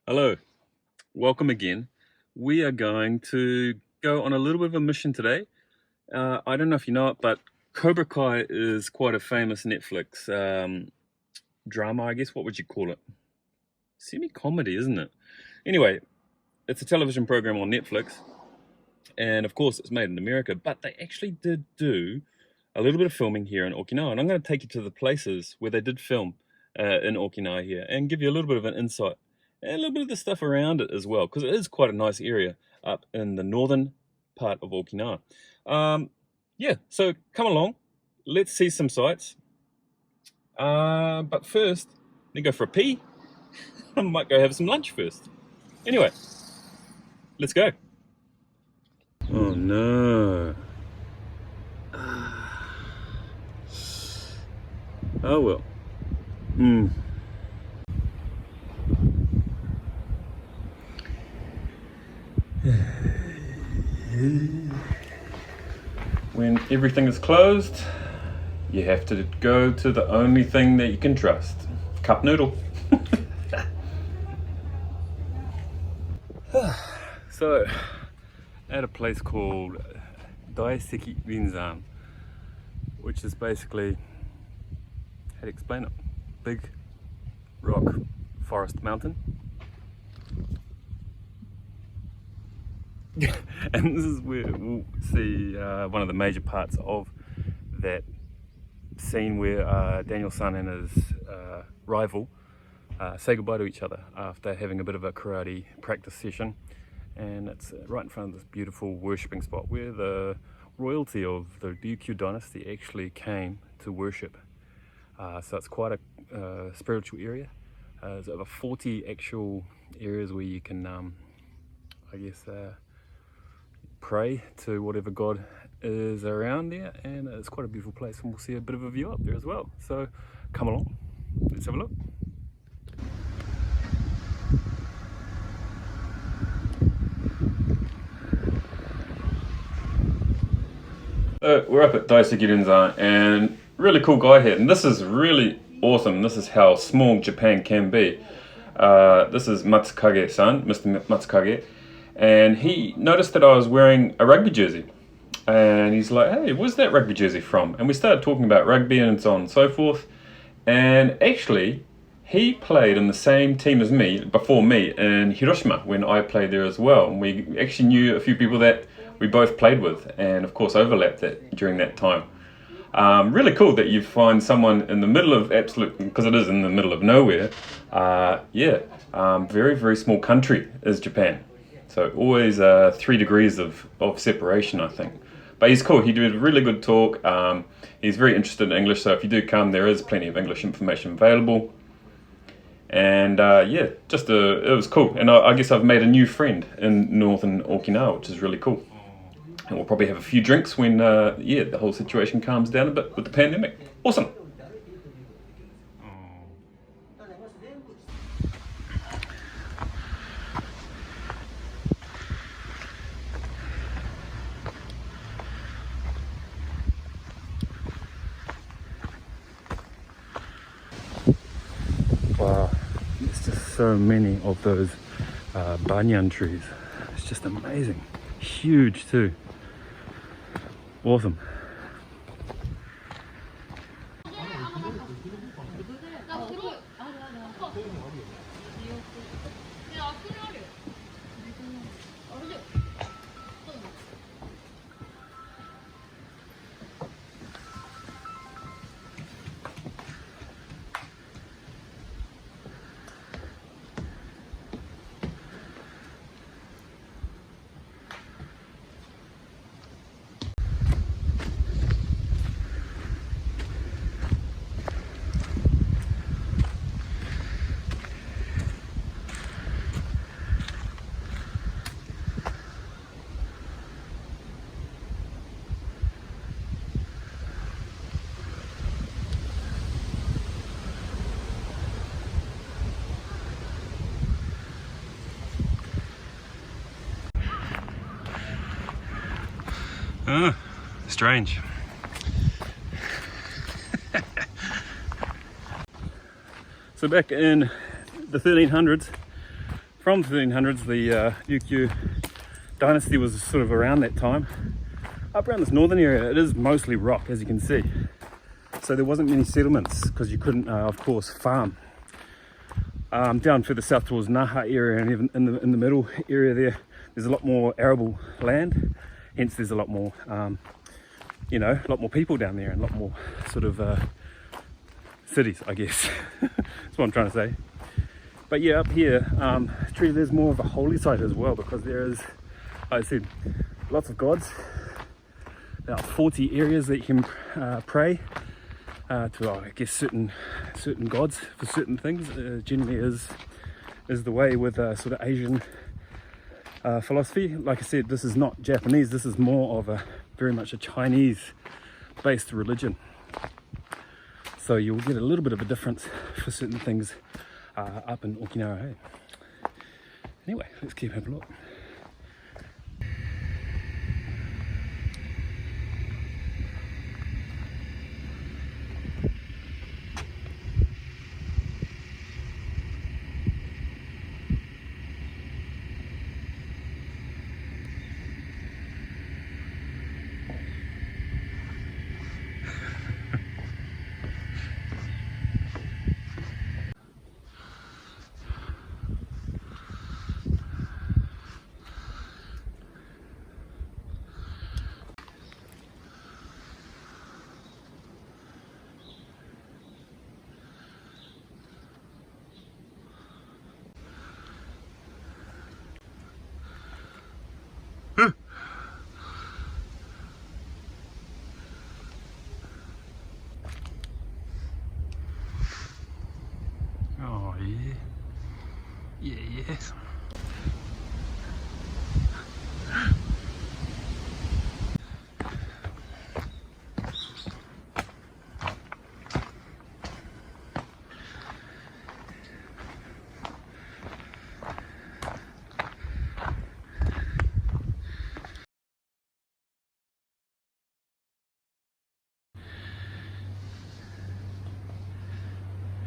Hello, welcome again. We are going to go on a little bit of a mission today. I don't know if you know it, but Cobra Kai is quite a famous Netflix drama, I guess. What would you call it? Semi-comedy, isn't it? Anyway, it's a television program on Netflix, and of course it's made in America, but they actually did do a little bit of filming here in Okinawa, and I'm going to take you to the places where they did film in Okinawa here and give you a little bit of an insight and a little bit of the stuff around it as well, because it is quite a nice area up in the northern part of Okinawa. Yeah, so come along, let's see some sights. But first, let me go for a pee. I might go have some lunch first. Anyway, let's go. Oh no. Oh well. When everything is closed, you have to go to the only thing that you can trust. Cup noodle. So, at a place called Dazai Binzan, which is basically, how to explain it, big rock forest mountain. And this is where we'll see one of the major parts of that scene where Daniel-san and his rival say goodbye to each other after having a bit of a karate practice session. And it's right in front of this beautiful worshipping spot where the royalty of the Ryukyu dynasty actually came to worship. So it's quite a spiritual area. There's over 40 actual areas where you can, I guess, pray to whatever god is around there, and it's quite a beautiful place, and we'll see a bit of a view up there as well. So come along, let's have a look. We're up at Daisukerenza, and really cool guy here, and this is really awesome. This is how small Japan can be. This is Matsukage-san, Mr. Matsukage, and he noticed that I was wearing a rugby jersey, and he's like, hey, where's that rugby jersey from? And we started talking about rugby and so on and so forth, and actually he played in the same team as me before me in Hiroshima when I played there as well, and we actually knew a few people that we both played with, and of course overlapped that during that time. Really cool that you find someone in the middle of absolute, because it is in the middle of nowhere. Very, very small country is Japan. So always 3 degrees of separation, I think. But he's cool, he did a really good talk. He's very interested in English, so if you do come, there is plenty of English information available. And yeah, it was cool. And I guess I've made a new friend in Northern Okinawa, which is really cool. And we'll probably have a few drinks when, the whole situation calms down a bit with the pandemic. Awesome. Wow, there's just so many of those banyan trees. It's just amazing. Huge too. Awesome. Strange. So back in the 1300s, from the 1300s. The Ryukyu dynasty was sort of around that time. Up around this northern area, it is mostly rock, as you can see. So there wasn't many settlements because you couldn't, of course, farm. Down further south towards Naha area, and even in the middle area there's a lot more arable land. Hence, there's a lot more, you know, a lot more people down there, and a lot more sort of cities, I guess. That's what I'm trying to say. But yeah, up here, truly there's more of a holy site as well, because there is, like I said, lots of gods. About 40 areas that you can pray to, I guess, certain gods for certain things. Generally is the way with sort of Asian philosophy. Like I said, this is not Japanese. This is more of a very much a Chinese-based religion. So you'll get a little bit of a difference for certain things up in Okinawa. Hey? Anyway, let's keep having a look. Oh yeah, yes.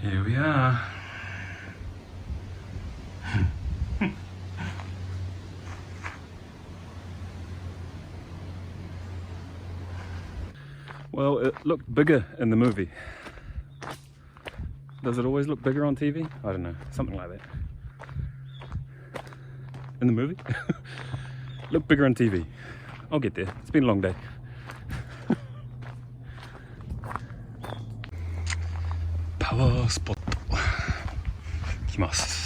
Here we are. Well, it looked bigger in the movie. Does it always look bigger on TV? I don't know, something like that. In the movie? Look bigger on TV. I'll get there. It's been a long day. Power spot. 来ます。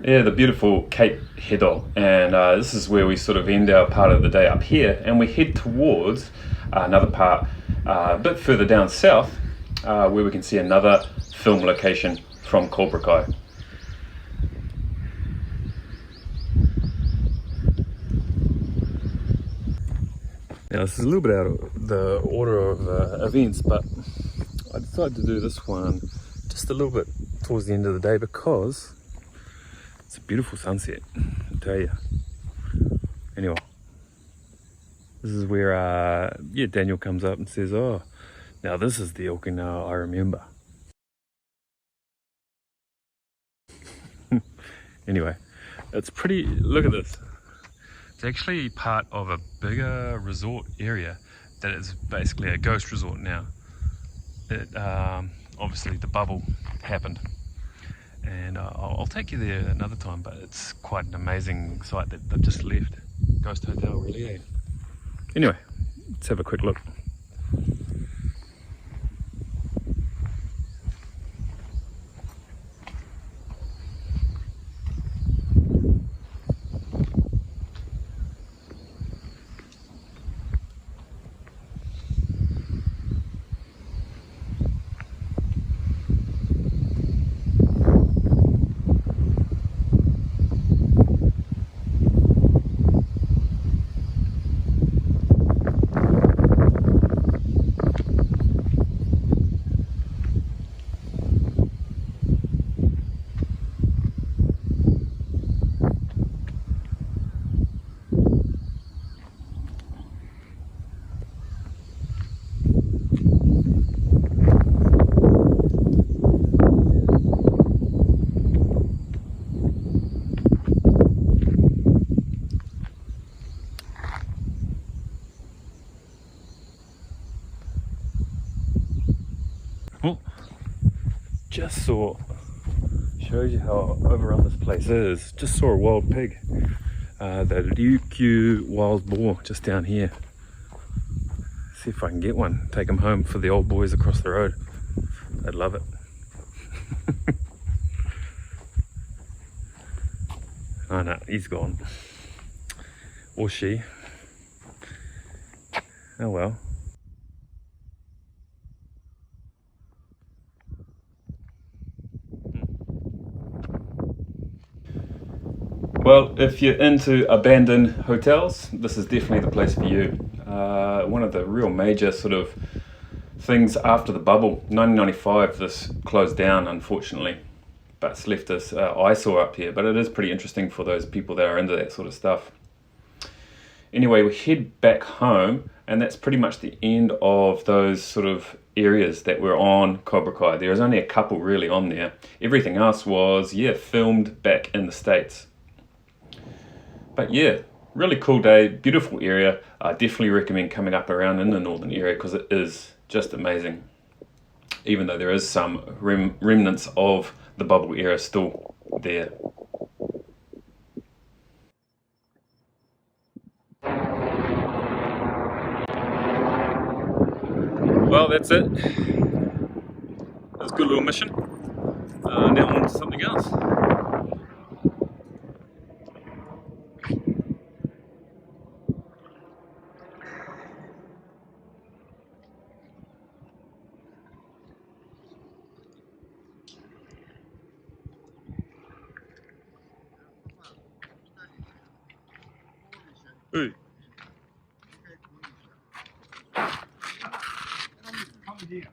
Yeah, the beautiful Cape Heddle, and this is where we sort of end our part of the day up here, and we head towards another part a bit further down south where we can see another film location from Cobra Kai. Now this is a little bit out of the order of events, but I decided to do this one just a little bit towards the end of the day because it's a beautiful sunset, I tell you. Anyway, this is where yeah, Daniel comes up and says, "Oh, now this is the Okinawa I remember." Anyway, it's pretty. Look at this. It's actually part of a bigger resort area that is basically a ghost resort now. It obviously the bubble happened. And I'll take you there another time, but it's quite an amazing site that they've just left. Ghost hotel, really, eh? Anyway, let's have a quick look. just saw, shows you how overrun this place is, just saw a wild pig. The Ryukyu wild boar just down here. See if I can get one, take them home for the old boys across the road. They'd love it. Oh no, he's gone. Or she. Oh well. Well, if you're into abandoned hotels, this is definitely the place for you. One of the real major sort of things after the bubble, 1995, this closed down, unfortunately, but it's left this eyesore up here. But it is pretty interesting for those people that are into that sort of stuff. Anyway, we head back home, and that's pretty much the end of those sort of areas that were on Cobra Kai. There was only a couple really on there. Everything else was, yeah, filmed back in the States. But yeah, really cool day, beautiful area. I definitely recommend coming up around in the northern area because it is just amazing. Even though there is some remnants of the bubble era still there. Well, that's it. That's a good little mission. Now on to something else. Ooh. Come here.